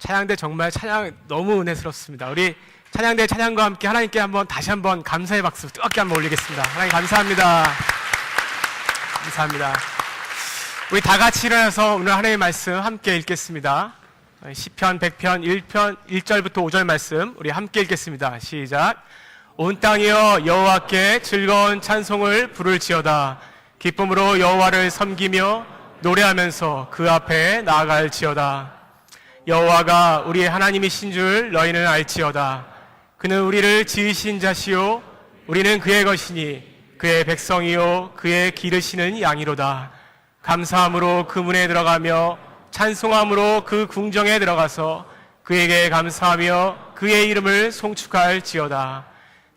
찬양대 정말 찬양 너무 은혜스럽습니다. 우리 찬양대 찬양과 함께 하나님께 다시 한번 감사의 박수 뜨겁게 한번 올리겠습니다. 하나님 감사합니다. 감사합니다. 우리 다 같이 일어나서 오늘 하나님의 말씀 함께 읽겠습니다. 시편 100편 1절부터 5절 말씀 우리 함께 읽겠습니다. 시작. 온 땅이여 여호와께 즐거운 찬송을 부를지어다. 기쁨으로 여호와를 섬기며 노래하면서 그 앞에 나아갈지어다. 여호와가 우리의 하나님이신 줄 너희는 알지어다. 그는 우리를 지으신 자시요 우리는 그의 것이니 그의 백성이요 그의 기르시는 양이로다. 감사함으로 그 문에 들어가며 찬송함으로 그 궁정에 들어가서 그에게 감사하며 그의 이름을 송축할지어다.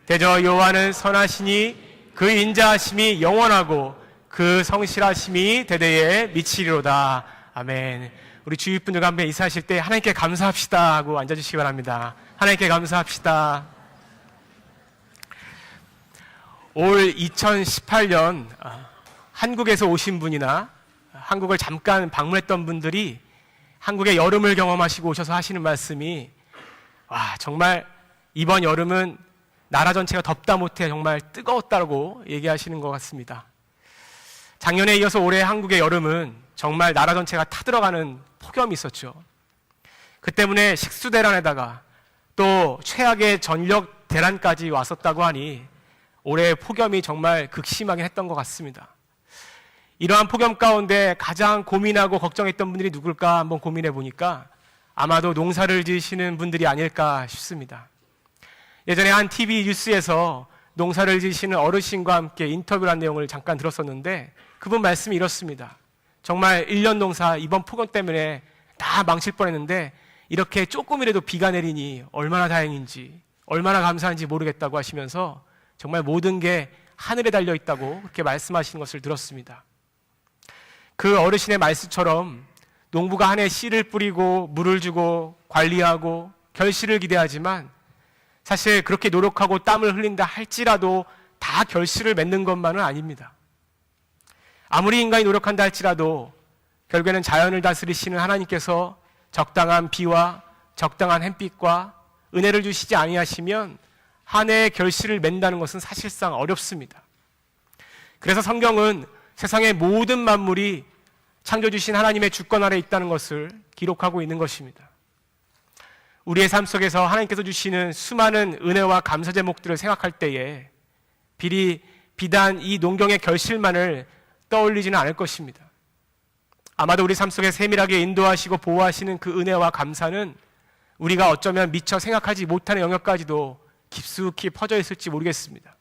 대저 여호와는 선하시니 그 인자하심이 영원하고 그 성실하심이 대대에 미치리로다. 아멘. 우리 주위 분들과 함께 인사하실 때 하나님께 감사합시다 하고 앉아주시기 바랍니다. 하나님께 감사합시다. 올 2018년 한국에서 오신 분이나 한국을 잠깐 방문했던 분들이 한국의 여름을 경험하시고 오셔서 하시는 말씀이 정말 이번 여름은 나라 전체가 덥다 못해 정말 뜨거웠다고 얘기하시는 것 같습니다. 작년에 이어서 올해 한국의 여름은 정말 나라 전체가 타들어가는 폭염이 있었죠. 그 때문에 식수대란에다가 또 최악의 전력 대란까지 왔었다고 하니 올해 폭염이 정말 극심하게 했던 것 같습니다. 이러한 폭염 가운데 가장 고민하고 걱정했던 분들이 누굴까 한번 고민해 보니까 아마도 농사를 지으시는 분들이 아닐까 싶습니다. 예전에 한 TV 뉴스에서 농사를 지으시는 어르신과 함께 인터뷰를 한 내용을 잠깐 들었었는데 그분 말씀이 이렇습니다. 정말 1년 농사 이번 폭염 때문에 다 망칠 뻔했는데 이렇게 조금이라도 비가 내리니 얼마나 다행인지 얼마나 감사한지 모르겠다고 하시면서 정말 모든 게 하늘에 달려있다고 그렇게 말씀하시는 것을 들었습니다. 그 어르신의 말씀처럼 농부가 한 해 씨를 뿌리고 물을 주고 관리하고 결실을 기대하지만 사실 그렇게 노력하고 땀을 흘린다 할지라도 다 결실을 맺는 것만은 아닙니다. 아무리 인간이 노력한다 할지라도 결국에는 자연을 다스리시는 하나님께서 적당한 비와 적당한 햇빛과 은혜를 주시지 아니하시면 한 해의 결실을 맺는다는 것은 사실상 어렵습니다. 그래서 성경은 세상의 모든 만물이 창조주신 하나님의 주권 아래 있다는 것을 기록하고 있는 것입니다. 우리의 삶 속에서 하나님께서 주시는 수많은 은혜와 감사 제목들을 생각할 때에 비단 이 농경의 결실만을 떠올리지는 않을 것입니다. 아마도 우리 삶 속에 세밀하게 인도하시고 보호하시는 그 은혜와 감사는 우리가 어쩌면 미처 생각하지 못하는 영역까지도 깊숙이 퍼져 있을지 모르겠습니다.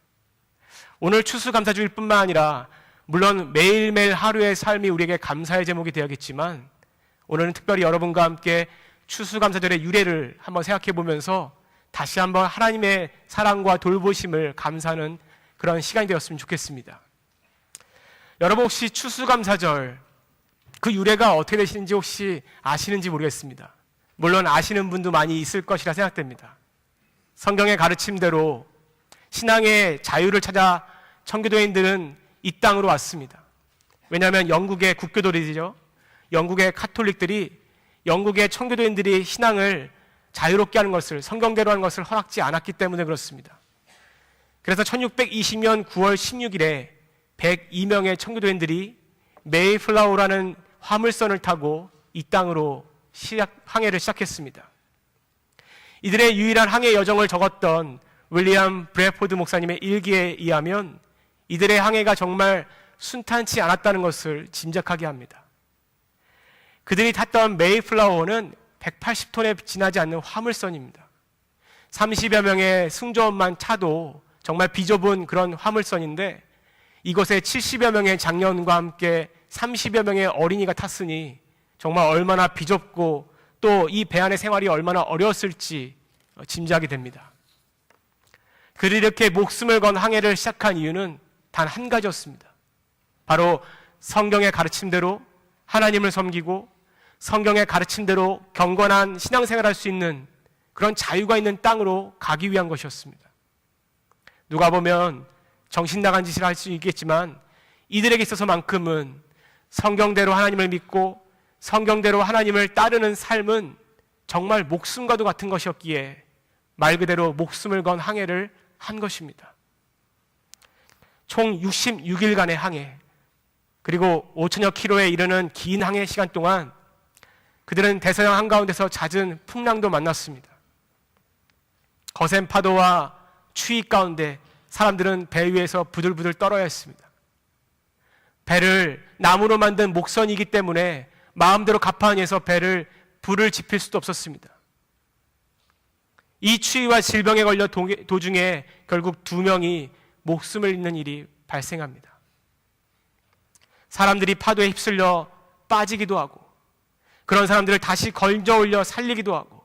오늘 추수감사주일 뿐만 아니라 물론 매일매일 하루의 삶이 우리에게 감사의 제목이 되어야겠지만 오늘은 특별히 여러분과 함께 추수감사절의 유래를 한번 생각해 보면서 다시 한번 하나님의 사랑과 돌보심을 감사하는 그런 시간이 되었으면 좋겠습니다. 여러분 혹시 추수감사절 그 유래가 어떻게 되시는지 혹시 아시는지 모르겠습니다. 물론 아시는 분도 많이 있을 것이라 생각됩니다. 성경의 가르침대로 신앙의 자유를 찾아 청교도인들은 이 땅으로 왔습니다. 왜냐하면 영국의 국교도들이죠. 영국의 카톨릭들이 영국의 청교도인들이 신앙을 자유롭게 하는 것을 성경대로 하는 것을 허락지 않았기 때문에 그렇습니다. 그래서 1620년 9월 16일에 102명의 청교도인들이 메이플라워라는 화물선을 타고 이 땅으로 항해를 시작했습니다. 이들의 유일한 항해 여정을 적었던 윌리엄 브래포드 목사님의 일기에 의하면 이들의 항해가 정말 순탄치 않았다는 것을 짐작하게 합니다. 그들이 탔던 메이플라워는 180톤에 지나지 않는 화물선입니다. 30여 명의 승조원만 차도 정말 비좁은 그런 화물선인데 이곳에 70여 명의 장년과 함께 30여 명의 어린이가 탔으니 정말 얼마나 비좁고 또 이 배 안의 생활이 얼마나 어려웠을지 짐작이 됩니다. 그들이 이렇게 목숨을 건 항해를 시작한 이유는 단 한 가지였습니다. 바로 성경의 가르침대로 하나님을 섬기고 성경의 가르침대로 경건한 신앙생활을 할 수 있는 그런 자유가 있는 땅으로 가기 위한 것이었습니다. 누가 보면 정신 나간 짓을 할 수 있겠지만 이들에게 있어서만큼은 성경대로 하나님을 믿고 성경대로 하나님을 따르는 삶은 정말 목숨과도 같은 것이었기에 말 그대로 목숨을 건 항해를 한 것입니다. 총 66일간의 항해, 그리고 5천여 킬로에 이르는 긴 항해 시간 동안 그들은 대서양 한가운데서 잦은 풍랑도 만났습니다. 거센 파도와 추위 가운데 사람들은 배 위에서 부들부들 떨어야 했습니다. 배를 나무로 만든 목선이기 때문에 마음대로 갑판에서 배를 불을 지필 수도 없었습니다. 이 추위와 질병에 걸려 도중에 결국 2명이 목숨을 잃는 일이 발생합니다. 사람들이 파도에 휩쓸려 빠지기도 하고, 그런 사람들을 다시 건져 올려 살리기도 하고,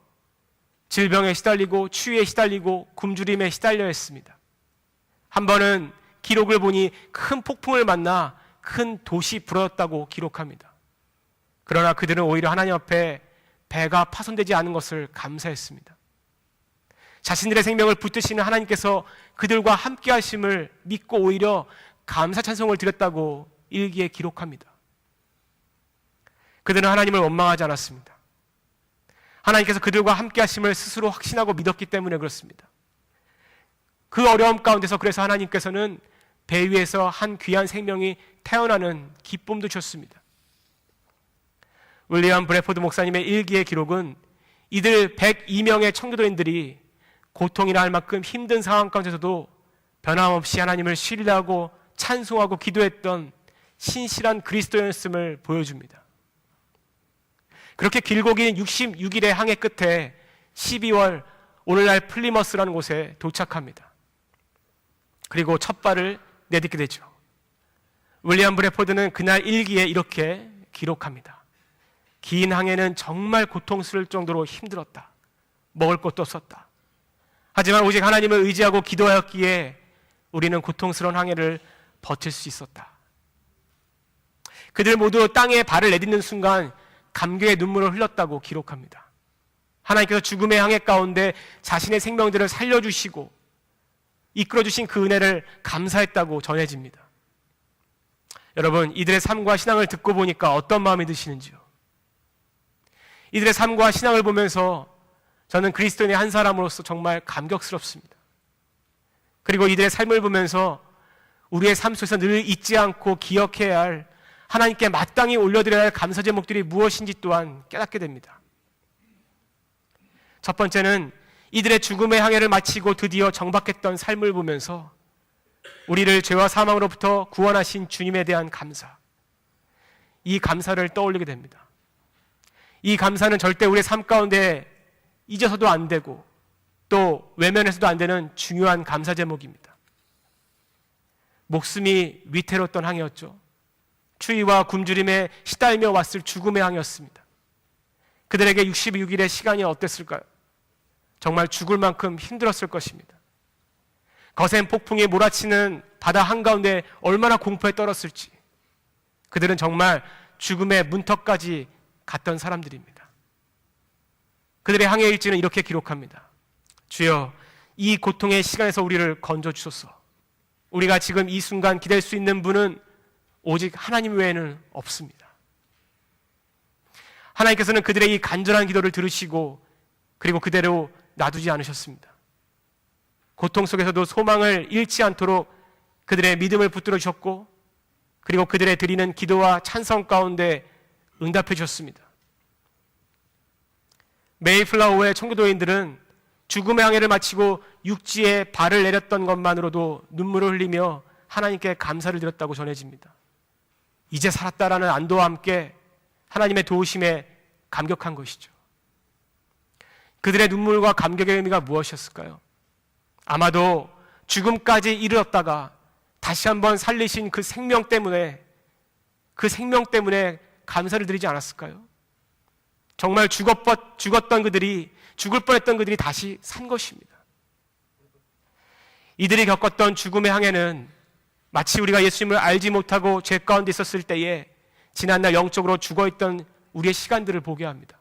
질병에 시달리고 추위에 시달리고 굶주림에 시달려 했습니다. 한 번은 기록을 보니 큰 폭풍을 만나 큰 돛이 불었다고 기록합니다. 그러나 그들은 오히려 하나님 앞에 배가 파손되지 않은 것을 감사했습니다. 자신들의 생명을 붙드시는 하나님께서 그들과 함께 하심을 믿고 오히려 감사 찬송을 드렸다고 일기에 기록합니다. 그들은 하나님을 원망하지 않았습니다. 하나님께서 그들과 함께 하심을 스스로 확신하고 믿었기 때문에 그렇습니다. 그 어려움 가운데서 그래서 하나님께서는 배 위에서 한 귀한 생명이 태어나는 기쁨도 주셨습니다. 윌리엄 브래포드 목사님의 일기의 기록은 이들 102명의 청교도인들이 고통이라 할 만큼 힘든 상황 가운데서도 변함없이 하나님을 신뢰하고 찬송하고 기도했던 신실한 그리스도였음을 보여줍니다. 그렇게 길고 긴 66일의 항해 끝에 12월 오늘날 플리머스라는 곳에 도착합니다. 그리고 첫 발을 내딛게 되죠. 윌리엄 브래포드는 그날 일기에 이렇게 기록합니다. 긴 항해는 정말 고통스러울 정도로 힘들었다. 먹을 것도 없었다. 하지만 오직 하나님을 의지하고 기도하였기에 우리는 고통스러운 항해를 버틸 수 있었다. 그들 모두 땅에 발을 내딛는 순간 감격의 눈물을 흘렸다고 기록합니다. 하나님께서 죽음의 항해 가운데 자신의 생명들을 살려주시고 이끌어주신 그 은혜를 감사했다고 전해집니다. 여러분, 이들의 삶과 신앙을 듣고 보니까 어떤 마음이 드시는지요? 이들의 삶과 신앙을 보면서 저는 그리스도인의 한 사람으로서 정말 감격스럽습니다. 그리고 이들의 삶을 보면서 우리의 삶 속에서 늘 잊지 않고 기억해야 할 하나님께 마땅히 올려드려야 할 감사 제목들이 무엇인지 또한 깨닫게 됩니다. 첫 번째는 이들의 죽음의 항해를 마치고 드디어 정박했던 삶을 보면서 우리를 죄와 사망으로부터 구원하신 주님에 대한 감사, 이 감사를 떠올리게 됩니다. 이 감사는 절대 우리의 삶 가운데 잊어서도 안 되고 또 외면해서도 안 되는 중요한 감사 제목입니다. 목숨이 위태로웠던 항해였죠. 추위와 굶주림에 시달며 왔을 죽음의 항해였습니다. 그들에게 66일의 시간이 어땠을까요? 정말 죽을 만큼 힘들었을 것입니다. 거센 폭풍이 몰아치는 바다 한가운데 얼마나 공포에 떨었을지, 그들은 정말 죽음의 문턱까지 갔던 사람들입니다. 그들의 항해 일지는 이렇게 기록합니다. 주여, 이 고통의 시간에서 우리를 건져주소서. 우리가 지금 이 순간 기댈 수 있는 분은 오직 하나님 외에는 없습니다. 하나님께서는 그들의 이 간절한 기도를 들으시고 그리고 그대로 놔두지 않으셨습니다. 고통 속에서도 소망을 잃지 않도록 그들의 믿음을 붙들어 주셨고 그리고 그들의 드리는 기도와 찬성 가운데 응답해 주셨습니다. 메이플라워의 청교도인들은 죽음의 항해를 마치고 육지에 발을 내렸던 것만으로도 눈물을 흘리며 하나님께 감사를 드렸다고 전해집니다. 이제 살았다라는 안도와 함께 하나님의 도우심에 감격한 것이죠. 그들의 눈물과 감격의 의미가 무엇이었을까요? 아마도 죽음까지 이르렀다가 다시 한번 살리신 그 생명 때문에 감사를 드리지 않았을까요? 정말 죽었던 그들이, 죽을 뻔했던 그들이 다시 산 것입니다. 이들이 겪었던 죽음의 항해는 마치 우리가 예수님을 알지 못하고 죄 가운데 있었을 때에 지난날 영적으로 죽어있던 우리의 시간들을 보게 합니다.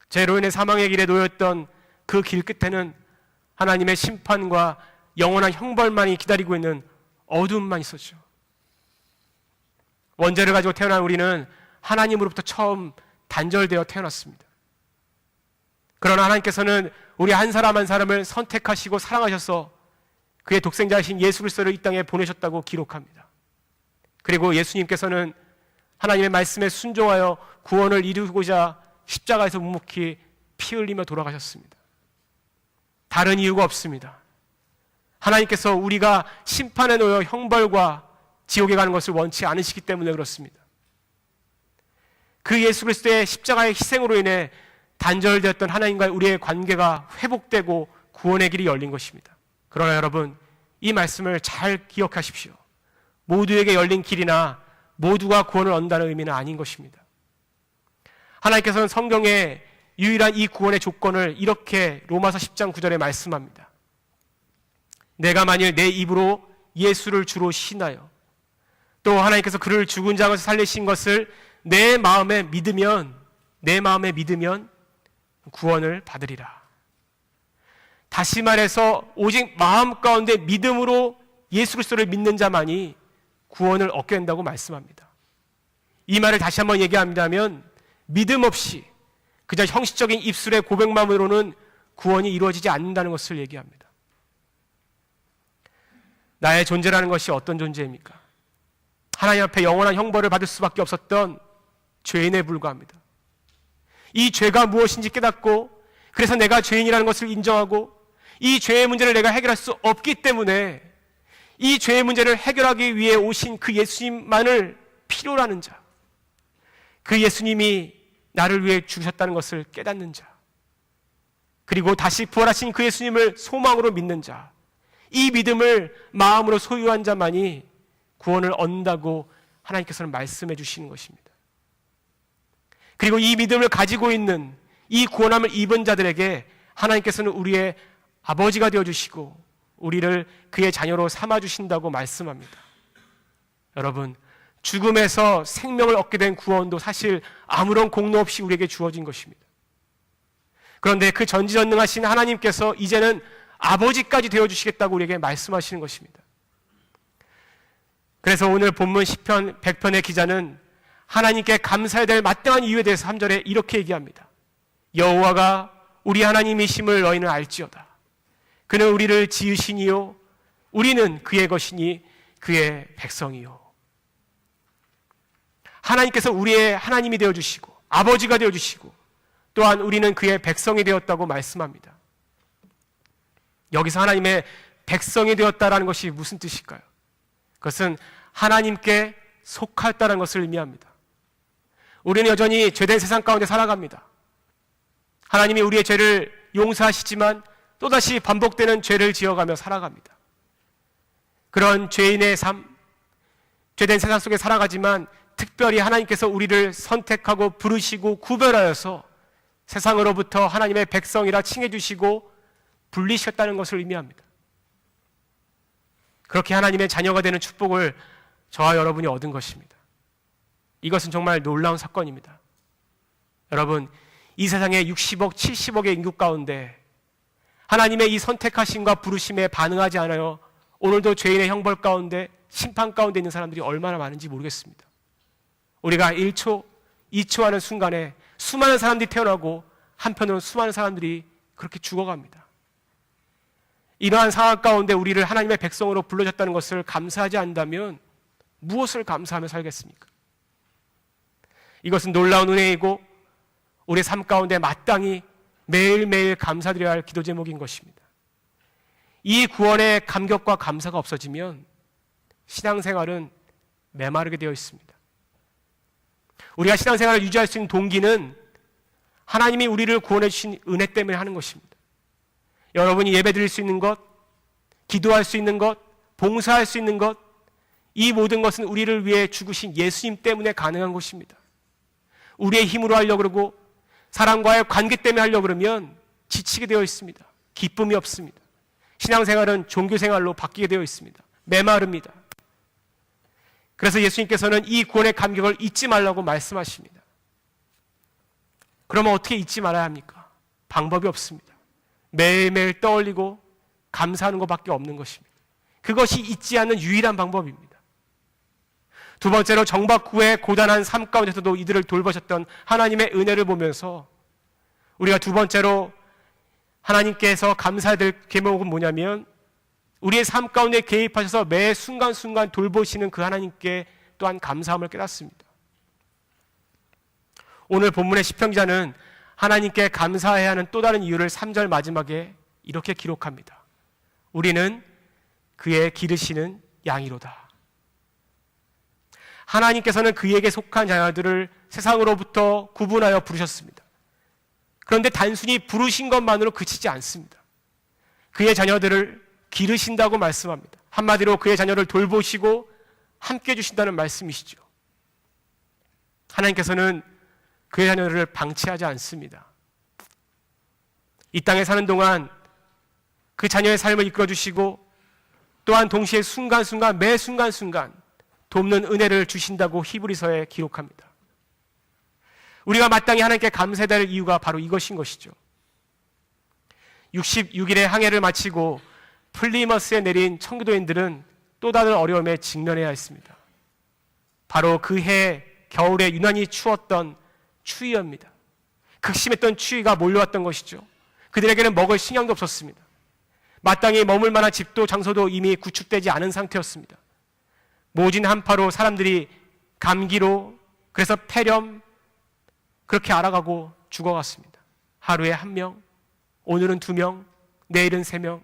죄로 인해 사망의 길에 놓였던 그 길 끝에는 하나님의 심판과 영원한 형벌만이 기다리고 있는 어두움만 있었죠. 원죄를 가지고 태어난 우리는 하나님으로부터 처음 단절되어 태어났습니다. 그러나 하나님께서는 우리 한 사람 한 사람을 선택하시고 사랑하셔서 그의 독생자이신 예수 그리스도를 이 땅에 보내셨다고 기록합니다. 그리고 예수님께서는 하나님의 말씀에 순종하여 구원을 이루고자 십자가에서 묵묵히 피 흘리며 돌아가셨습니다. 다른 이유가 없습니다. 하나님께서 우리가 심판에 놓여 형벌과 지옥에 가는 것을 원치 않으시기 때문에 그렇습니다. 그 예수 그리스도의 십자가의 희생으로 인해 단절되었던 하나님과의 우리의 관계가 회복되고 구원의 길이 열린 것입니다. 그러나 여러분, 이 말씀을 잘 기억하십시오. 모두에게 열린 길이나 모두가 구원을 얻는다는 의미는 아닌 것입니다. 하나님께서는 성경에 유일한 이 구원의 조건을 이렇게 로마서 10장 9절에 말씀합니다. 내가 만일 내 입으로 예수를 주로 신하여 또 하나님께서 그를 죽은 자에서 살리신 것을 내 마음에 믿으면 구원을 받으리라. 다시 말해서 오직 마음 가운데 믿음으로 예수 그리스도를 믿는 자만이 구원을 얻게 된다고 말씀합니다. 이 말을 다시 한번 얘기합니다면 믿음 없이 그저 형식적인 입술의 고백만으로는 구원이 이루어지지 않는다는 것을 얘기합니다. 나의 존재라는 것이 어떤 존재입니까? 하나님 앞에 영원한 형벌을 받을 수밖에 없었던 죄인에 불과합니다. 이 죄가 무엇인지 깨닫고 그래서 내가 죄인이라는 것을 인정하고 이 죄의 문제를 내가 해결할 수 없기 때문에 이 죄의 문제를 해결하기 위해 오신 그 예수님만을 필요로 하는 자, 그 예수님이 나를 위해 죽으셨다는 것을 깨닫는 자, 그리고 다시 부활하신 그 예수님을 소망으로 믿는 자, 이 믿음을 마음으로 소유한 자만이 구원을 얻는다고 하나님께서는 말씀해 주시는 것입니다. 그리고 이 믿음을 가지고 있는 이 구원함을 입은 자들에게 하나님께서는 우리의 아버지가 되어주시고 우리를 그의 자녀로 삼아주신다고 말씀합니다. 여러분, 죽음에서 생명을 얻게 된 구원도 사실 아무런 공로 없이 우리에게 주어진 것입니다. 그런데 그 전지전능하신 하나님께서 이제는 아버지까지 되어주시겠다고 우리에게 말씀하시는 것입니다. 그래서 오늘 본문 시편 100편의 기자는 하나님께 감사해야 될 마땅한 이유에 대해서 3절에 이렇게 얘기합니다. 여호와가 우리 하나님이심을 너희는 알지어다. 그는 우리를 지으시니요 우리는 그의 것이니 그의 백성이요. 하나님께서 우리의 하나님이 되어주시고 아버지가 되어주시고 또한 우리는 그의 백성이 되었다고 말씀합니다. 여기서 하나님의 백성이 되었다라는 것이 무슨 뜻일까요? 그것은 하나님께 속하였다는 것을 의미합니다. 우리는 여전히 죄된 세상 가운데 살아갑니다. 하나님이 우리의 죄를 용서하시지만 또다시 반복되는 죄를 지어가며 살아갑니다. 그런 죄인의 삶, 죄된 세상 속에 살아가지만 특별히 하나님께서 우리를 선택하고 부르시고 구별하여서 세상으로부터 하나님의 백성이라 칭해주시고 분리시켰다는 것을 의미합니다. 그렇게 하나님의 자녀가 되는 축복을 저와 여러분이 얻은 것입니다. 이것은 정말 놀라운 사건입니다. 여러분, 이 세상에 60억, 70억의 인구 가운데 하나님의 이 선택하심과 부르심에 반응하지 않아요. 오늘도 죄인의 형벌 가운데 심판 가운데 있는 사람들이 얼마나 많은지 모르겠습니다. 우리가 1초, 2초 하는 순간에 수많은 사람들이 태어나고 한편으로는 수많은 사람들이 그렇게 죽어갑니다. 이러한 상황 가운데 우리를 하나님의 백성으로 불러줬다는 것을 감사하지 않는다면 무엇을 감사하며 살겠습니까? 이것은 놀라운 은혜이고 우리의 삶 가운데 마땅히 매일매일 감사드려야 할 기도 제목인 것입니다. 이 구원의 감격과 감사가 없어지면 신앙생활은 메마르게 되어 있습니다. 우리가 신앙생활을 유지할 수 있는 동기는 하나님이 우리를 구원해 주신 은혜 때문에 하는 것입니다. 여러분이 예배드릴 수 있는 것, 기도할 수 있는 것, 봉사할 수 있는 것, 이 모든 것은 우리를 위해 죽으신 예수님 때문에 가능한 것입니다. 우리의 힘으로 하려고 그러고 사람과의 관계 때문에 하려고 그러면 지치게 되어 있습니다. 기쁨이 없습니다. 신앙생활은 종교생활로 바뀌게 되어 있습니다. 메마릅니다. 그래서 예수님께서는 이 구원의 감격을 잊지 말라고 말씀하십니다. 그러면 어떻게 잊지 말아야 합니까? 방법이 없습니다. 매일매일 떠올리고 감사하는 것밖에 없는 것입니다. 그것이 잊지 않는 유일한 방법입니다. 두 번째로 정박 후에 고단한 삶 가운데서도 이들을 돌보셨던 하나님의 은혜를 보면서 우리가 두 번째로 하나님께서 감사해야 될 제목은 뭐냐면 우리의 삶 가운데 개입하셔서 매 순간순간 돌보시는 그 하나님께 또한 감사함을 깨닫습니다. 오늘 본문의 시편기자는 하나님께 감사해야 하는 또 다른 이유를 3절 마지막에 이렇게 기록합니다. 우리는 그의 기르시는 양이로다. 하나님께서는 그에게 속한 자녀들을 세상으로부터 구분하여 부르셨습니다. 그런데 단순히 부르신 것만으로 그치지 않습니다. 그의 자녀들을 기르신다고 말씀합니다. 한마디로 그의 자녀를 돌보시고 함께 해주신다는 말씀이시죠. 하나님께서는 그의 자녀를 방치하지 않습니다. 이 땅에 사는 동안 그 자녀의 삶을 이끌어주시고 또한 동시에 순간순간 매 순간순간 돕는 은혜를 주신다고 히브리서에 기록합니다. 우리가 마땅히 하나님께 감사해야 할 이유가 바로 이것인 것이죠. 66일의 항해를 마치고 플리머스에 내린 청교도인들은 또 다른 어려움에 직면해야 했습니다. 바로 그 해 겨울에 유난히 추웠던 추위입니다. 극심했던 추위가 몰려왔던 것이죠. 그들에게는 먹을 식량도 없었습니다. 마땅히 머물 만한 집도 장소도 이미 구축되지 않은 상태였습니다. 모진 한파로 사람들이 감기로, 그래서 폐렴, 그렇게 알아가고 죽어갔습니다. 하루에 1명, 오늘은 2명, 내일은 3명,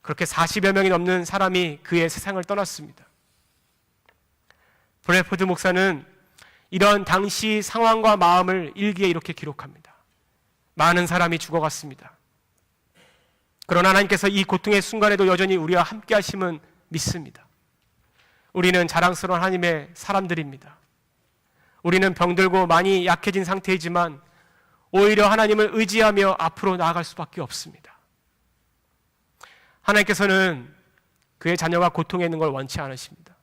그렇게 40여 명이 넘는 사람이 그의 세상을 떠났습니다. 브래포드 목사는 이런 당시 상황과 마음을 일기에 이렇게 기록합니다. 많은 사람이 죽어갔습니다. 그러나 하나님께서 이 고통의 순간에도 여전히 우리와 함께 하심은 믿습니다. 우리는 자랑스러운 하나님의 사람들입니다. 우리는 병들고 많이 약해진 상태이지만 오히려 하나님을 의지하며 앞으로 나아갈 수밖에 없습니다. 하나님께서는 그의 자녀가 고통에 있는 걸 원치 않으십니다.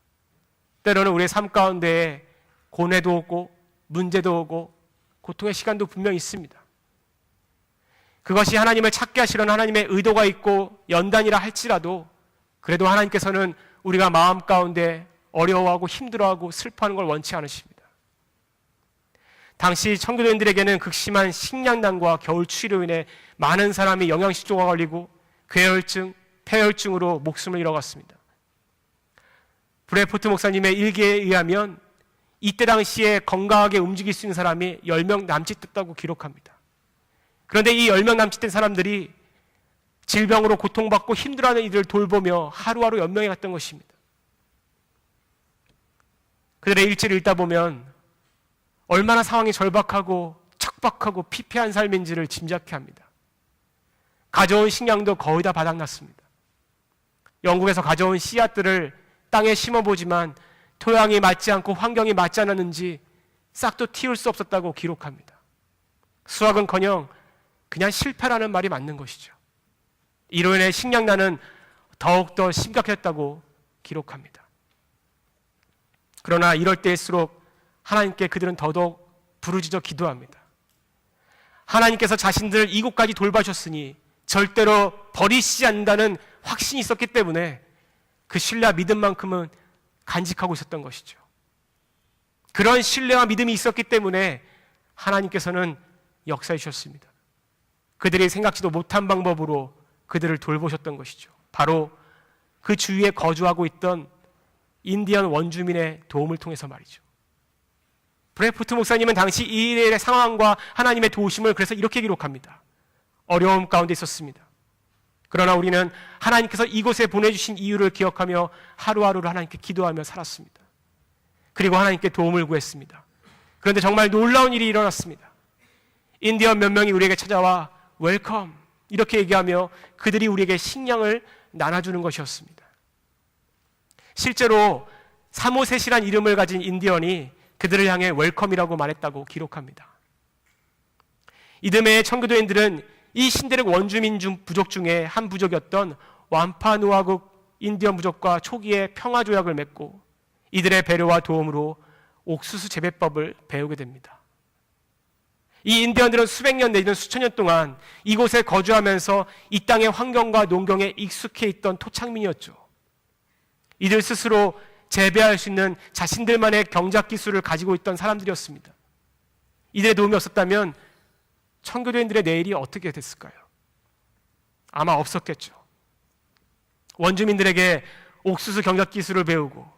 때로는 우리의 삶 가운데 고뇌도 오고 문제도 오고 고통의 시간도 분명히 있습니다. 그것이 하나님을 찾게 하시려는 하나님의 의도가 있고 연단이라 할지라도 그래도 하나님께서는 우리가 마음 가운데 어려워하고 힘들어하고 슬퍼하는 걸 원치 않으십니다. 당시 청교도인들에게는 극심한 식량난과 겨울 추위로 인해 많은 사람이 영양실조가 걸리고 괴혈증, 폐혈증으로 목숨을 잃어갔습니다. 브래포트 목사님의 일기에 의하면 이때 당시에 건강하게 움직일 수 있는 사람이 10명 남짓 됐다고 기록합니다. 그런데 이 10명 남짓 된 사람들이 질병으로 고통받고 힘들어하는 이들을 돌보며 하루하루 연명해 갔던 것입니다. 그들의 일지를 읽다 보면 얼마나 상황이 절박하고 척박하고 피폐한 삶인지를 짐작케 합니다. 가져온 식량도 거의 다 바닥났습니다. 영국에서 가져온 씨앗들을 땅에 심어보지만 토양이 맞지 않고 환경이 맞지 않았는지 싹도 틔울 수 없었다고 기록합니다. 수확은커녕 그냥 실패라는 말이 맞는 것이죠. 이로 인해 식량난은 더욱더 심각했다고 기록합니다. 그러나 이럴 때일수록 하나님께 그들은 더더욱 부르짖어 기도합니다. 하나님께서 자신들을 이곳까지 돌봐주셨으니 절대로 버리시지 않는다는 확신이 있었기 때문에 그 신뢰와 믿음만큼은 간직하고 있었던 것이죠. 그런 신뢰와 믿음이 있었기 때문에 하나님께서는 역사해 주셨습니다. 그들이 생각지도 못한 방법으로 그들을 돌보셨던 것이죠. 바로 그 주위에 거주하고 있던 인디언 원주민의 도움을 통해서 말이죠. 브래포트 목사님은 당시 이 일의 상황과 하나님의 도우심을 그래서 이렇게 기록합니다. 어려움 가운데 있었습니다. 그러나 우리는 하나님께서 이곳에 보내주신 이유를 기억하며 하루하루를 하나님께 기도하며 살았습니다. 그리고 하나님께 도움을 구했습니다. 그런데 정말 놀라운 일이 일어났습니다. 인디언 몇 명이 우리에게 찾아와 웰컴 이렇게 얘기하며 그들이 우리에게 식량을 나눠주는 것이었습니다. 실제로 사모셋이란 이름을 가진 인디언이 그들을 향해 웰컴이라고 말했다고 기록합니다. 이듬해 청교도인들은 이 신데렉 원주민 부족 중에 한 부족이었던 완파누아국 인디언 부족과 초기에 평화조약을 맺고 이들의 배려와 도움으로 옥수수 재배법을 배우게 됩니다. 이 인디언들은 수백 년 내지는 수천 년 동안 이곳에 거주하면서 이 땅의 환경과 농경에 익숙해 있던 토착민이었죠. 이들 스스로 재배할 수 있는 자신들만의 경작 기술을 가지고 있던 사람들이었습니다. 이들의 도움이 없었다면 청교도인들의 내일이 어떻게 됐을까요? 아마 없었겠죠. 원주민들에게 옥수수 경작 기술을 배우고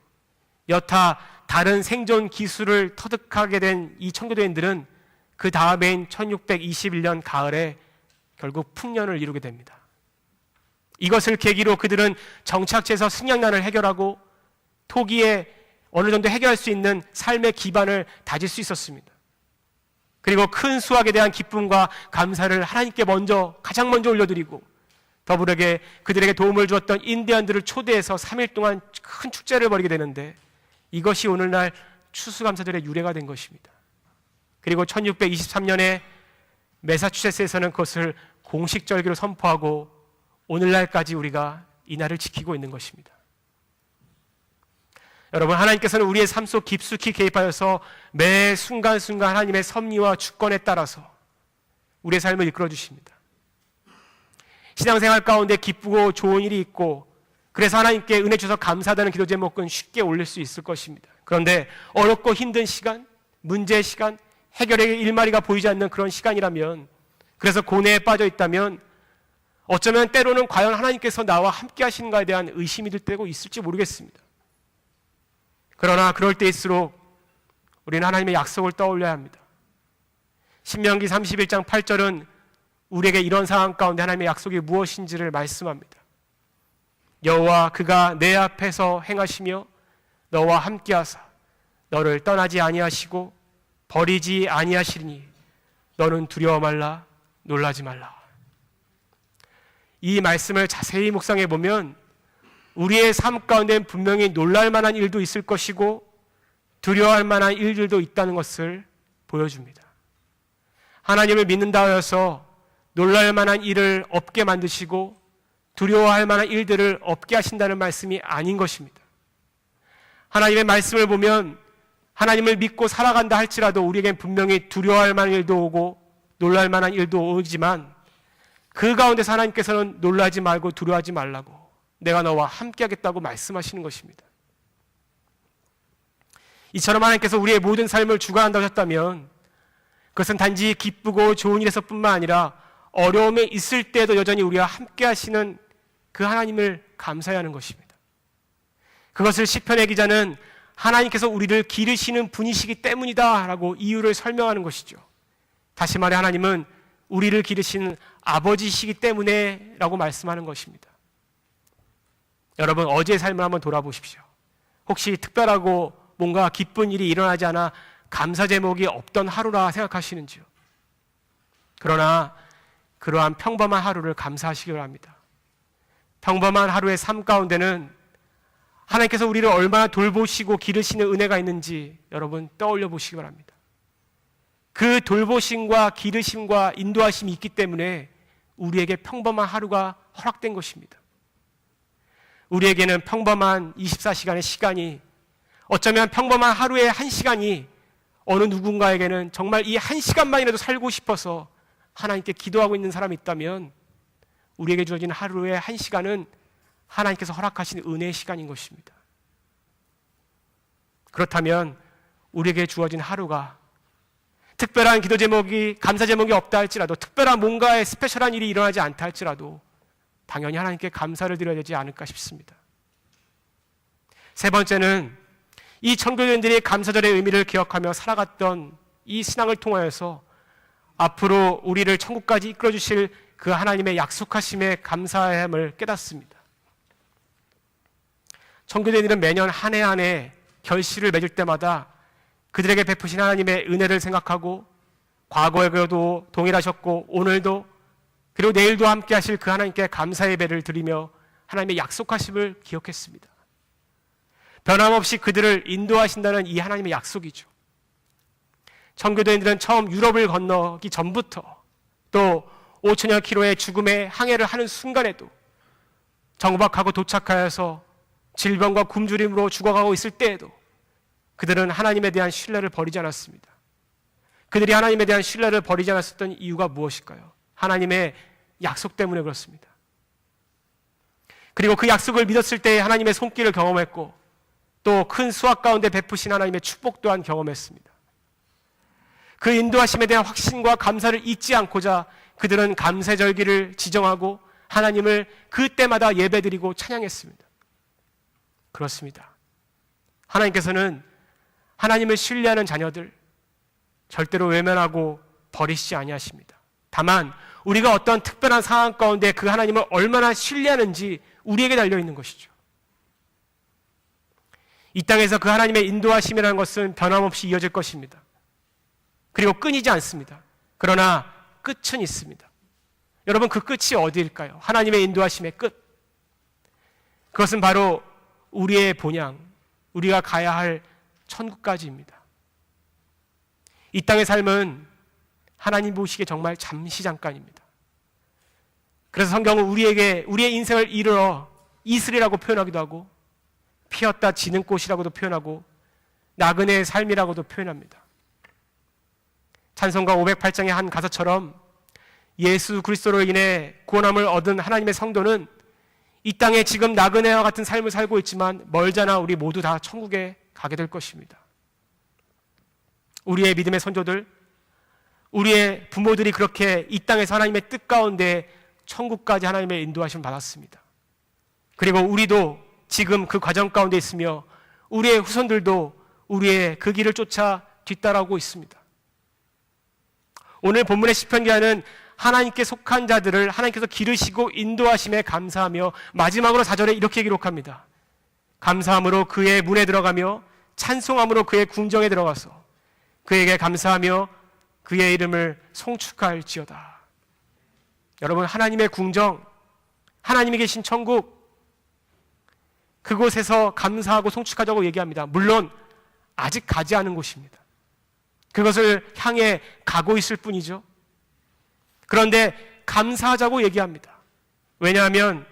여타 다른 생존 기술을 터득하게 된 이 청교도인들은 그 다음해인 1621년 가을에 결국 풍년을 이루게 됩니다. 이것을 계기로 그들은 정착지에서 승량난을 해결하고 토기에 어느 정도 해결할 수 있는 삶의 기반을 다질 수 있었습니다. 그리고 큰 수확에 대한 기쁨과 감사를 하나님께 가장 먼저 올려드리고 더불어 그들에게 도움을 주었던 인디언들을 초대해서 3일 동안 큰 축제를 벌이게 되는데 이것이 오늘날 추수감사절의 유래가 된 것입니다. 그리고 1623년에 매사추세츠에서는 그것을 공식절기로 선포하고 오늘날까지 우리가 이 날을 지키고 있는 것입니다. 여러분, 하나님께서는 우리의 삶 속 깊숙이 개입하여서 매 순간순간 하나님의 섭리와 주권에 따라서 우리의 삶을 이끌어 주십니다. 신앙생활 가운데 기쁘고 좋은 일이 있고 그래서 하나님께 은혜 주셔서 감사하다는 기도 제목은 쉽게 올릴 수 있을 것입니다. 그런데 어렵고 힘든 시간, 문제의 시간, 해결의 일마리가 보이지 않는 그런 시간이라면, 그래서 고뇌에 빠져 있다면 어쩌면 때로는 과연 하나님께서 나와 함께 하시는가에 대한 의심이 들 때고 있을지 모르겠습니다. 그러나 그럴 때일수록 우리는 하나님의 약속을 떠올려야 합니다. 신명기 31장 8절은 우리에게 이런 상황 가운데 하나님의 약속이 무엇인지를 말씀합니다. 여호와 그가 내 앞에서 행하시며 너와 함께하사 너를 떠나지 아니하시고 버리지 아니하시리니 너는 두려워 말라 놀라지 말라. 이 말씀을 자세히 묵상해 보면 우리의 삶 가운데는 분명히 놀랄 만한 일도 있을 것이고 두려워할 만한 일들도 있다는 것을 보여줍니다. 하나님을 믿는다 하여서 놀랄 만한 일을 없게 만드시고 두려워할 만한 일들을 없게 하신다는 말씀이 아닌 것입니다. 하나님의 말씀을 보면 하나님을 믿고 살아간다 할지라도 우리에겐 분명히 두려워할 만한 일도 오고 놀랄 만한 일도 오지만 그 가운데서 하나님께서는 놀라지 말고 두려워하지 말라고 내가 너와 함께 하겠다고 말씀하시는 것입니다. 이처럼 하나님께서 우리의 모든 삶을 주관한다고 하셨다면 그것은 단지 기쁘고 좋은 일에서뿐만 아니라 어려움에 있을 때에도 여전히 우리와 함께 하시는 그 하나님을 감사해야 하는 것입니다. 그것을 시편의 기자는 하나님께서 우리를 기르시는 분이시기 때문이다 라고 이유를 설명하는 것이죠. 다시 말해 하나님은 우리를 기르시는 아버지시기 때문에 라고 말씀하는 것입니다. 여러분, 어제의 삶을 한번 돌아보십시오. 혹시 특별하고 뭔가 기쁜 일이 일어나지 않아 감사 제목이 없던 하루라 생각하시는지요? 그러나 그러한 평범한 하루를 감사하시기 바랍니다. 평범한 하루의 삶 가운데는 하나님께서 우리를 얼마나 돌보시고 기르시는 은혜가 있는지 여러분 떠올려 보시기 바랍니다. 그 돌보심과 기르심과 인도하심이 있기 때문에 우리에게 평범한 하루가 허락된 것입니다. 우리에게는 평범한 24시간의 시간이, 어쩌면 평범한 하루의 1시간이 어느 누군가에게는 정말 이 1시간만이라도 살고 싶어서 하나님께 기도하고 있는 사람이 있다면 우리에게 주어진 하루의 1시간은 하나님께서 허락하신 은혜의 시간인 것입니다. 그렇다면 우리에게 주어진 하루가 특별한 기도 제목이, 감사 제목이 없다 할지라도, 특별한 뭔가의 스페셜한 일이 일어나지 않다 할지라도 당연히 하나님께 감사를 드려야 되지 않을까 싶습니다. 세 번째는 이 청교도인들이 감사절의 의미를 기억하며 살아갔던 이 신앙을 통하여서 앞으로 우리를 천국까지 이끌어 주실 그 하나님의 약속하심에 감사함을 깨닫습니다. 청교도인들은 매년 한 해 한 해 결실을 맺을 때마다 그들에게 베푸신 하나님의 은혜를 생각하고 과거에도 동일하셨고 오늘도 그리고 내일도 함께 하실 그 하나님께 감사 예배를 드리며 하나님의 약속하심을 기억했습니다. 변함없이 그들을 인도하신다는 이 하나님의 약속이죠. 청교도인들은 처음 유럽을 건너기 전부터 또 5천여 킬로의 죽음의 항해를 하는 순간에도 정박하고 도착하여서 질병과 굶주림으로 죽어가고 있을 때에도 그들은 하나님에 대한 신뢰를 버리지 않았습니다. 그들이 하나님에 대한 신뢰를 버리지 않았었던 이유가 무엇일까요? 하나님의 약속 때문에 그렇습니다. 그리고 그 약속을 믿었을 때 하나님의 손길을 경험했고 또 큰 수확 가운데 베푸신 하나님의 축복 또한 경험했습니다. 그 인도하심에 대한 확신과 감사를 잊지 않고자 그들은 감사절기를 지정하고 하나님을 그때마다 예배드리고 찬양했습니다. 그렇습니다. 하나님께서는 하나님을 신뢰하는 자녀들 절대로 외면하고 버리시지 아니하십니다. 다만 우리가 어떤 특별한 상황 가운데 그 하나님을 얼마나 신뢰하는지 우리에게 달려있는 것이죠. 이 땅에서 그 하나님의 인도하심이라는 것은 변함없이 이어질 것입니다. 그리고 끊이지 않습니다. 그러나 끝은 있습니다. 여러분, 그 끝이 어디일까요? 하나님의 인도하심의 끝. 그것은 바로 우리의 본향, 우리가 가야 할 천국까지입니다. 이 땅의 삶은 하나님 보시기에 정말 잠시 잠깐입니다. 그래서 성경은 우리의 인생을 이르러 이슬이라고 표현하기도 하고 피었다 지는 꽃이라고도 표현하고 나그네의 삶이라고도 표현합니다. 찬송가 508장의 한 가사처럼 예수 그리스도로 인해 구원함을 얻은 하나님의 성도는 이 땅에 지금 나그네와 같은 삶을 살고 있지만 멀잖아 우리 모두 다 천국에 가게 될 것입니다. 우리의 믿음의 선조들, 우리의 부모들이 그렇게 이 땅에서 하나님의 뜻 가운데 천국까지 하나님의 인도하심을 받았습니다. 그리고 우리도 지금 그 과정 가운데 있으며 우리의 후손들도 우리의 그 길을 쫓아 뒤따라오고 있습니다. 오늘 본문의 시편기자는 하나님께 속한 자들을 하나님께서 기르시고 인도하심에 감사하며 마지막으로 4절에 이렇게 기록합니다. 감사함으로 그의 문에 들어가며 찬송함으로 그의 궁정에 들어가서 그에게 감사하며 그의 이름을 송축할지어다. 여러분, 하나님의 궁정, 하나님이 계신 천국, 그곳에서 감사하고 송축하자고 얘기합니다. 물론 아직 가지 않은 곳입니다. 그것을 향해 가고 있을 뿐이죠. 그런데 감사하자고 얘기합니다. 왜냐하면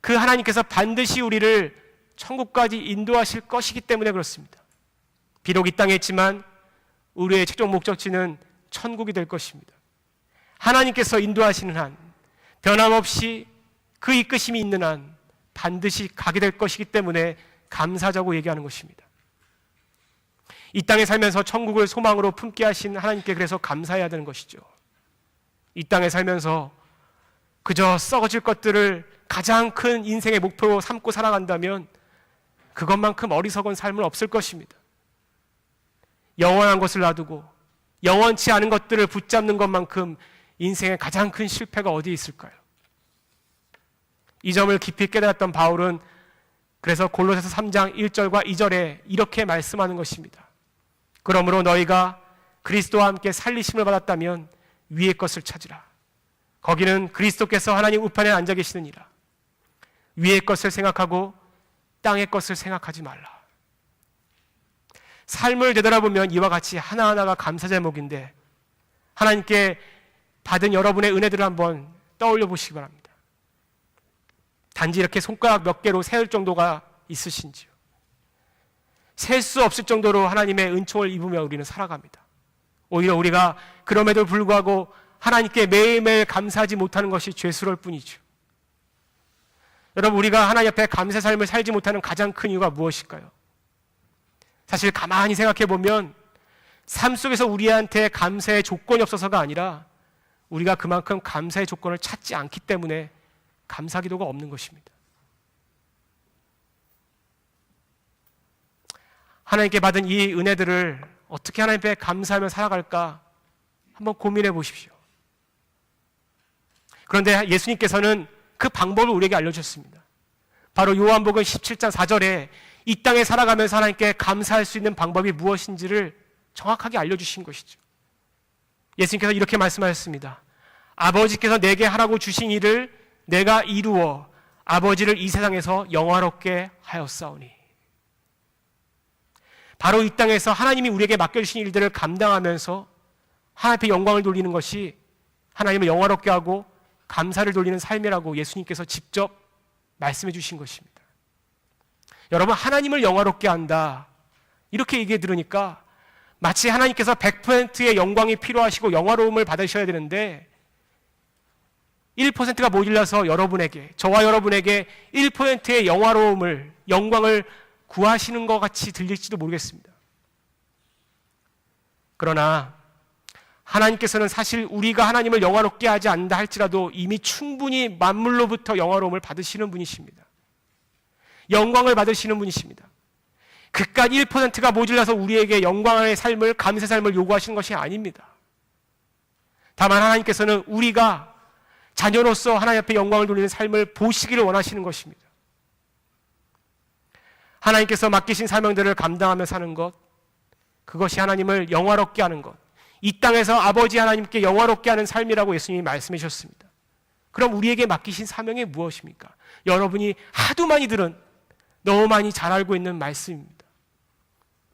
그 하나님께서 반드시 우리를 천국까지 인도하실 것이기 때문에 그렇습니다. 비록 이 땅에 있지만 우리의 최종 목적지는 천국이 될 것입니다. 하나님께서 인도하시는 한, 변함없이 그 이끄심이 있는 한 반드시 가게 될 것이기 때문에 감사하자고 얘기하는 것입니다. 이 땅에 살면서 천국을 소망으로 품게 하신 하나님께 그래서 감사해야 되는 것이죠. 이 땅에 살면서 그저 썩어질 것들을 가장 큰 인생의 목표로 삼고 살아간다면 그것만큼 어리석은 삶은 없을 것입니다. 영원한 것을 놔두고 영원치 않은 것들을 붙잡는 것만큼 인생의 가장 큰 실패가 어디에 있을까요? 이 점을 깊이 깨달았던 바울은 그래서 골로새서 3장 1절과 2절에 이렇게 말씀하는 것입니다. 그러므로 너희가 그리스도와 함께 살리심을 받았다면 위의 것을 찾으라. 거기는 그리스도께서 하나님 우편에 앉아 계시느니라. 위의 것을 생각하고 땅의 것을 생각하지 말라. 삶을 되돌아보면 이와 같이 하나하나가 감사 제목인데 하나님께 받은 여러분의 은혜들을 한번 떠올려 보시기 바랍니다. 단지 이렇게 손가락 몇 개로 세을 정도가 있으신지요? 셀 수 없을 정도로 하나님의 은총을 입으며 우리는 살아갑니다. 오히려 우리가 그럼에도 불구하고 하나님께 매일매일 감사하지 못하는 것이 죄스러울 뿐이죠. 여러분, 우리가 하나님 앞에 감사의 삶을 살지 못하는 가장 큰 이유가 무엇일까요? 사실 가만히 생각해 보면 삶 속에서 우리한테 감사의 조건이 없어서가 아니라 우리가 그만큼 감사의 조건을 찾지 않기 때문에 감사 기도가 없는 것입니다. 하나님께 받은 이 은혜들을 어떻게 하나님 앞에 감사하며 살아갈까 한번 고민해 보십시오. 그런데 예수님께서는 그 방법을 우리에게 알려주셨습니다. 바로 요한복음 17장 4절에 이 땅에 살아가면서 하나님께 감사할 수 있는 방법이 무엇인지를 정확하게 알려주신 것이죠. 예수님께서 이렇게 말씀하셨습니다. 아버지께서 내게 하라고 주신 일을 내가 이루어 아버지를 이 세상에서 영화롭게 하였사오니. 바로 이 땅에서 하나님이 우리에게 맡겨주신 일들을 감당하면서 하나님 앞에 영광을 돌리는 것이 하나님을 영화롭게 하고 감사를 돌리는 삶이라고 예수님께서 직접 말씀해 주신 것입니다. 여러분, 하나님을 영화롭게 한다 이렇게 얘기해 들으니까 마치 하나님께서 100%의 영광이 필요하시고 영화로움을 받으셔야 되는데 1%가 모자라서 여러분에게, 저와 여러분에게 1%의 영화로움을, 영광을 구하시는 것 같이 들릴지도 모르겠습니다. 그러나 하나님께서는 사실 우리가 하나님을 영화롭게 하지 않는다 할지라도 이미 충분히 만물로부터 영화로움을 받으시는 분이십니다. 영광을 받으시는 분이십니다. 그깟 1%가 모질라서 우리에게 영광의 삶을, 감사의 삶을 요구하시는 것이 아닙니다. 다만 하나님께서는 우리가 자녀로서 하나님 앞에 영광을 돌리는 삶을 보시기를 원하시는 것입니다. 하나님께서 맡기신 사명들을 감당하며 사는 것, 그것이 하나님을 영화롭게 하는 것, 이 땅에서 아버지 하나님께 영화롭게 하는 삶이라고 예수님이 말씀해 주셨습니다. 그럼 우리에게 맡기신 사명이 무엇입니까? 여러분이 하도 많이 들은, 너무 많이 잘 알고 있는 말씀입니다.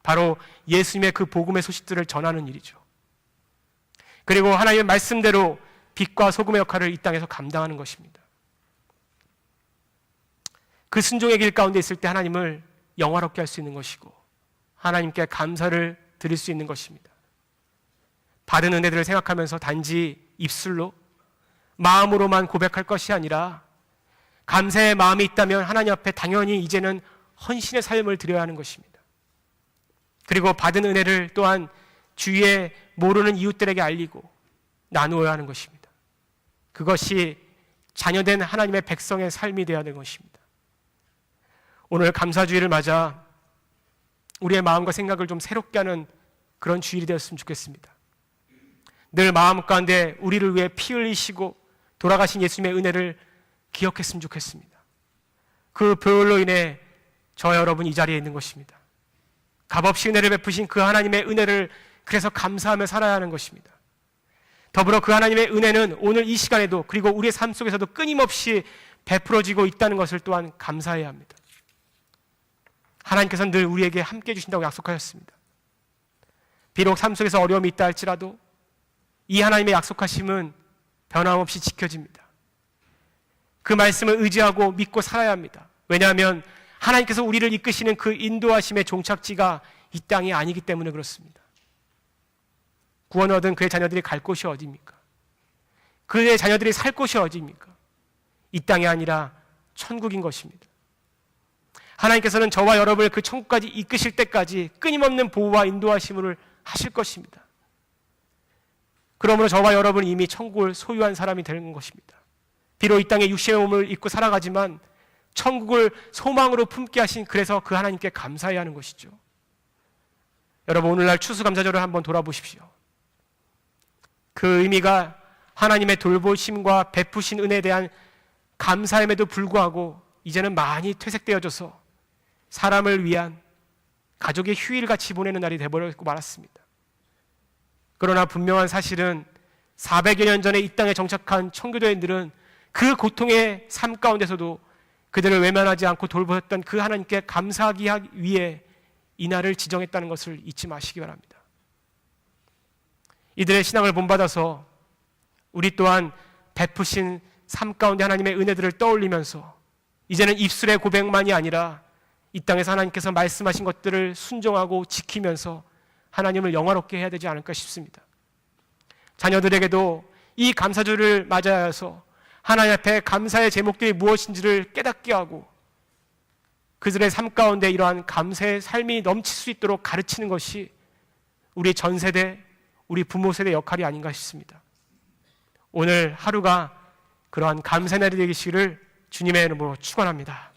바로 예수님의 그 복음의 소식들을 전하는 일이죠. 그리고 하나님의 말씀대로 빛과 소금의 역할을 이 땅에서 감당하는 것입니다. 그 순종의 길 가운데 있을 때 하나님을 영화롭게 할 수 있는 것이고 하나님께 감사를 드릴 수 있는 것입니다. 받은 은혜들을 생각하면서 단지 입술로, 마음으로만 고백할 것이 아니라 감사의 마음이 있다면 하나님 앞에 당연히 이제는 헌신의 삶을 드려야 하는 것입니다. 그리고 받은 은혜를 또한 주위에 모르는 이웃들에게 알리고 나누어야 하는 것입니다. 그것이 자녀된 하나님의 백성의 삶이 되어야 하는 것입니다. 오늘 감사주일을 맞아 우리의 마음과 생각을 좀 새롭게 하는 그런 주일이 되었으면 좋겠습니다. 늘 마음 가운데 우리를 위해 피 흘리시고 돌아가신 예수님의 은혜를 기억했으면 좋겠습니다. 그 보혈로 인해 저 여러분 이 자리에 있는 것입니다. 값없이 은혜를 베푸신 그 하나님의 은혜를 그래서 감사하며 살아야 하는 것입니다. 더불어 그 하나님의 은혜는 오늘 이 시간에도 그리고 우리의 삶 속에서도 끊임없이 베풀어지고 있다는 것을 또한 감사해야 합니다. 하나님께서는 늘 우리에게 함께 해주신다고 약속하셨습니다. 비록 삶 속에서 어려움이 있다 할지라도 이 하나님의 약속하심은 변함없이 지켜집니다. 그 말씀을 의지하고 믿고 살아야 합니다. 왜냐하면 하나님께서 우리를 이끄시는 그 인도하심의 종착지가 이 땅이 아니기 때문에 그렇습니다. 구원을 얻은 그의 자녀들이 갈 곳이 어디입니까? 그의 자녀들이 살 곳이 어디입니까? 이 땅이 아니라 천국인 것입니다. 하나님께서는 저와 여러분을 그 천국까지 이끄실 때까지 끊임없는 보호와 인도하심을 하실 것입니다. 그러므로 저와 여러분은 이미 천국을 소유한 사람이 되는 것입니다. 비록 이 땅에 육신의 몸을 입고 살아가지만 천국을 소망으로 품게 하신, 그래서 그 하나님께 감사해야 하는 것이죠. 여러분, 오늘날 추수감사절을 한번 돌아보십시오. 그 의미가 하나님의 돌보심과 베푸신 은혜에 대한 감사임에도 불구하고 이제는 많이 퇴색되어져서 사람을 위한 가족의 휴일같이 보내는 날이 되어버리고 말았습니다. 그러나 분명한 사실은 400여 년 전에 이 땅에 정착한 청교도인들은 그 고통의 삶 가운데서도 그들을 외면하지 않고 돌보셨던 그 하나님께 감사하기 위해 이 날을 지정했다는 것을 잊지 마시기 바랍니다. 이들의 신앙을 본받아서 우리 또한 베푸신 삶 가운데 하나님의 은혜들을 떠올리면서 이제는 입술의 고백만이 아니라 이 땅에서 하나님께서 말씀하신 것들을 순종하고 지키면서 하나님을 영화롭게 해야 되지 않을까 싶습니다. 자녀들에게도 이 감사주를 맞아야 해서 하나님 앞에 감사의 제목들이 무엇인지를 깨닫게 하고 그들의 삶 가운데 이러한 감사의 삶이 넘칠 수 있도록 가르치는 것이 우리 전 세대, 우리 부모 세대의 역할이 아닌가 싶습니다. 오늘 하루가 그러한 감사의 날이 되시기를 주님의 이름으로 축원합니다.